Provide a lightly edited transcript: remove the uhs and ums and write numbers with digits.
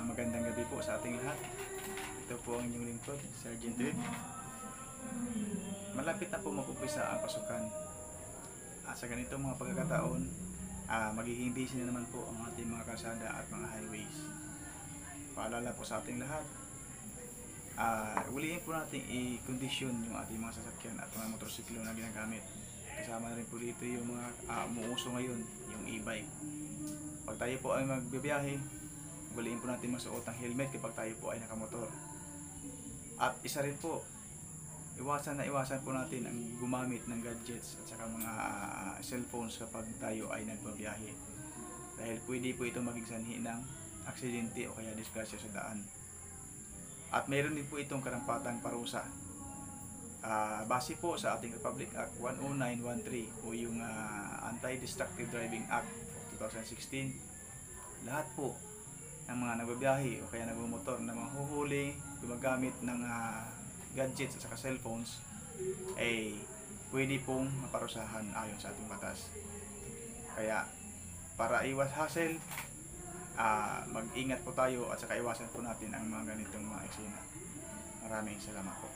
Magandang gabi po sa ating lahat. Ito po ang inyong lingkod, Sergeant Red. Malapit na po mag-umpisa ang pasukan. Sa ganitong mga pagkakataon, magiging busy na naman po ang ating mga kalsada at mga highways. Paalala po sa ating lahat, ulihin po natin i-condition yung ating mga sasakyan at mga motorsiklo na ginagamit. Kasama na rin po dito yung mga umuuso ngayon, yung e-bike. Pag tayo po ay magbibiyahe, ulihin po natin masuot ang helmet kapag tayo po ay nakamotor. At isa rin po, iwasan po natin ang gumamit ng gadgets at saka mga cellphones kapag tayo ay nagbabiyahe. Dahil pwede po ito maging sanhi ng aksidente o kaya disgrasya sa daan. At mayroon din po itong karampatang parusa. Base po sa ating Republic Act 10913 o yung Anti-Destructive Driving Act of 2016, lahat po ng mga nagbabiyahe o kaya nagmumotor na mahuhuli gumagamit ng gadgets at saka cellphones ay pwede pong maparusahan ayon sa ating batas. Kaya para iwas hassle, mag-ingat po tayo at saka iwasan po natin ang mga ganitong mga eksena. Maraming salamat po.